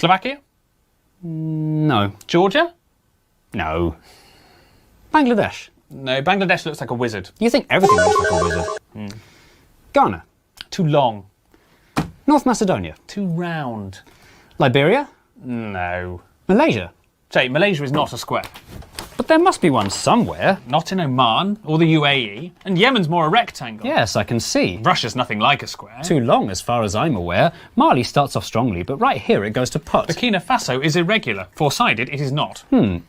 Slovakia? No. Georgia? No. Bangladesh? No, Bangladesh looks like a wizard. You think everything looks like a wizard. Ghana? Too long. North Macedonia? Too round. Liberia? No. Malaysia? Say, Malaysia is not a square. But there must be one somewhere. Not in Oman or the UAE. And Yemen's more a rectangle. Yes, I can see. Russia's nothing like a square. Too long, as far as I'm aware. Mali starts off strongly, but right here it goes to pot. Burkina Faso is irregular. Four-sided, it is not.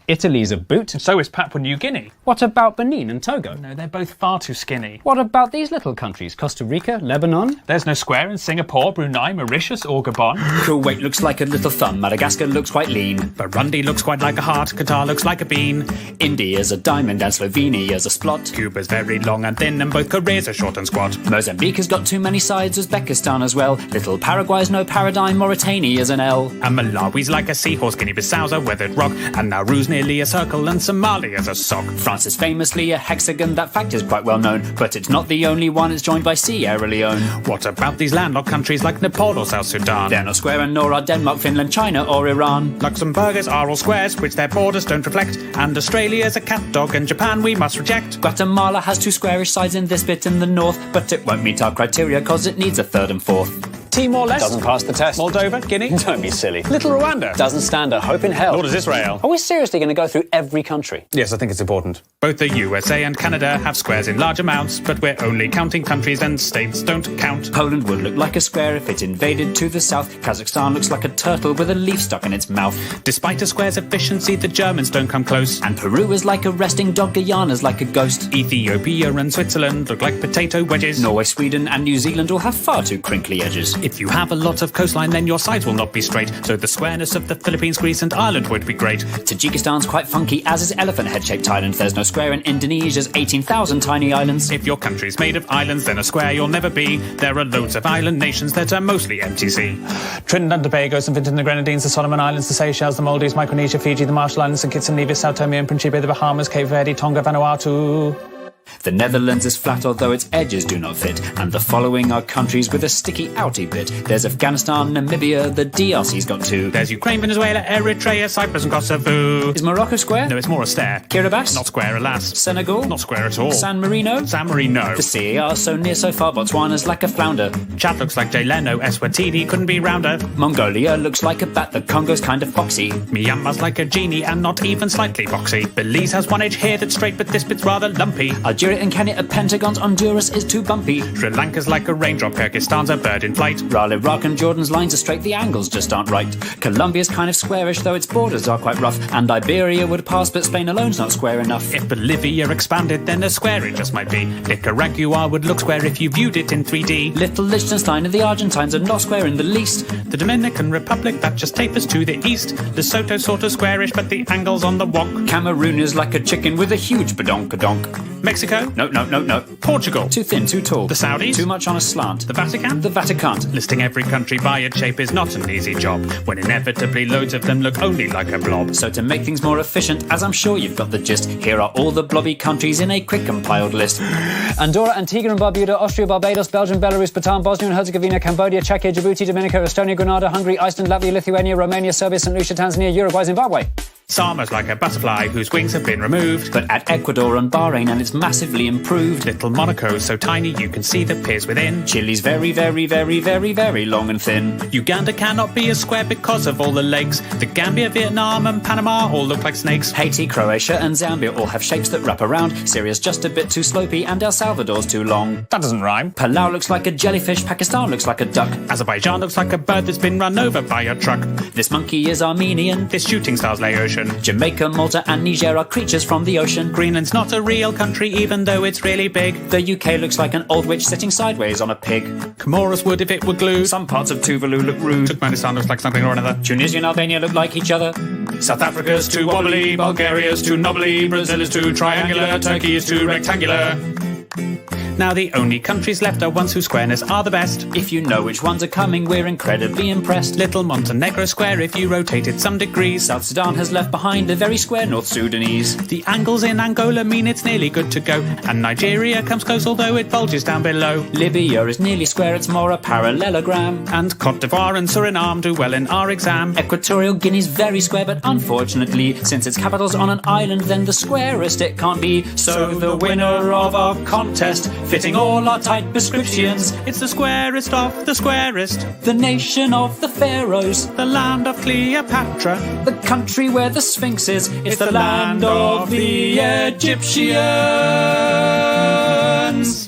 Italy's a boot. And so is Papua New Guinea. What about Benin and Togo? No, they're both far too skinny. What about these little countries? Costa Rica, Lebanon? There's no square in Singapore, Brunei, Mauritius or Gabon. Kuwait looks like a little thumb, Madagascar looks quite lean. Burundi looks quite like a heart, Qatar looks like a bean. India's a diamond and Slovenia's a splot. Cuba's very long and thin and both Koreas are short and squat. Mozambique has got too many sides, Uzbekistan as well. Little Paraguay's no paradigm, Mauritania's an L. And Malawi's like a seahorse, Guinea-Bissau's a weathered rock. And Nauru's nearly a circle and Somalia's a sock. France is famously a hexagon, that fact is quite well known. But it's not the only one, it's joined by Sierra Leone. What about these landlocked countries like Nepal or South Sudan? They're not square and nor are Denmark, Finland, China or Iran. Luxembourgers are all squares, which their borders don't reflect. And Australia's a cat dog and Japan we must reject. Guatemala has two squarish sides in this bit in the north, but it won't meet our criteria cause it needs a third and fourth. Timor-Leste? Doesn't pass the test. Moldova? Guinea? Don't be silly. Little Rwanda? Doesn't stand a hope in hell. Nor does Israel. Are we seriously going to go through every country? Yes, I think it's important. Both the USA and Canada have squares in large amounts, but we're only counting countries and states don't count. Poland would look like a square if it invaded to the south. Kazakhstan looks like a turtle with a leaf stuck in its mouth. Despite a square's efficiency, the Germans don't come close. And Peru is like a resting dog, Guyana's like a ghost. Ethiopia and Switzerland look like potato wedges. Norway, Sweden and New Zealand all have far too crinkly edges. If you have a lot of coastline, then your sides will not be straight. So the squareness of the Philippines, Greece and Ireland would be great. Tajikistan's quite funky, as is elephant head-shaped Thailand. There's no square in Indonesia's 18,000 tiny islands. If your country's made of islands, then a square you'll never be. There are loads of island nations that are mostly MTC. Trinidad and Tobago, St. Vincent and the Grenadines, the Solomon Islands, the Seychelles, the Maldives, Micronesia, Fiji, the Marshall Islands, St. Kitts and Nevis, Sao Tome and Principe, the Bahamas, Cape Verde, Tonga, Vanuatu. The Netherlands is flat although its edges do not fit. And the following are countries with a sticky outy bit. There's Afghanistan, Namibia, the DRC's got two. There's Ukraine, Venezuela, Eritrea, Cyprus and Kosovo. Is Morocco square? No, it's more a stare. Kiribati? Not square, alas. Senegal? Not square at all. San Marino? San Marino. The CAR so near so far, Botswana's like a flounder. Chad looks like Jay Leno, Eswatini couldn't be rounder. Mongolia looks like a bat, the Congo's kind of foxy. Myanmar's like a genie and not even slightly boxy. Belize has one edge here that's straight but this bit's rather lumpy. Algeria and Kenya are pentagons, Honduras is too bumpy. Sri Lanka's like a raindrop, Kyrgyzstan's a bird in flight. While Iraq and Jordan's lines are straight, the angles just aren't right. Colombia's kind of squarish, though its borders are quite rough. And Iberia would pass, but Spain alone's not square enough. If Bolivia expanded, then a square it just might be. Nicaragua would look square if you viewed it in 3D. Little Liechtenstein and the Argentines are not square in the least. The Dominican Republic, that just tapers to the east. Lesotho's sort of squarish, but the angle's on the wonk. Cameroon is like a chicken with a huge badonk-a-donk. Mexico? No. Portugal? Too thin, too tall. The Saudis? Too much on a slant. The Vatican? The Vatican. Listing every country by its shape is not an easy job, when inevitably loads of them look only like a blob. So to make things more efficient, as I'm sure you've got the gist, here are all the blobby countries in a quick compiled list. Andorra, Antigua and Barbuda, Austria, Barbados, Belgium, Belarus, Bhutan, Bosnia and Herzegovina, Cambodia, Czechia, Djibouti, Dominica, Estonia, Grenada, Hungary, Iceland, Latvia, Lithuania, Romania, Serbia, St. Lucia, Tanzania, Uruguay, Zimbabwe. Sama's like a butterfly whose wings have been removed. But at Ecuador and Bahrain, and it's massively improved. Little Monaco's so tiny you can see the piers within. Chile's very, very, very, very, very long and thin. Uganda cannot be a square because of all the legs. The Gambia, Vietnam and Panama all look like snakes. Haiti, Croatia and Zambia all have shapes that wrap around. Syria's just a bit too slopey and El Salvador's too long. That doesn't rhyme. Palau looks like a jellyfish, Pakistan looks like a duck. Azerbaijan looks like a bird that's been run over by a truck. This monkey is Armenian. This shooting star's Laotian. Jamaica, Malta and Niger are creatures from the ocean. Greenland's not a real country even though it's really big. The UK looks like an old witch sitting sideways on a pig. Comoros would if it were glued. Some parts of Tuvalu look rude. Turkmenistan looks like something or another. Tunisia and Albania look like each other. South Africa's too wobbly, Bulgaria's too knobbly, Brazil is too triangular, Turkey is too rectangular. Now the only countries left are ones whose squareness are the best. If you know which ones are coming, we're incredibly impressed. Little Montenegro square if you rotate it some degrees. South Sudan has left behind a very square North Sudanese. The angles in Angola mean it's nearly good to go, and Nigeria comes close although it bulges down below. Libya is nearly square, it's more a parallelogram. And Cote d'Ivoire and Suriname do well in our exam. Equatorial Guinea's very square, but unfortunately, since its capital's on an island, then the squarest it can't be. So the winner of our contest, fitting all our tight prescriptions, It's the squarest of the squarest, the nation of the pharaohs, the land of Cleopatra, the country where the Sphinx is, it's the land of the Egyptians.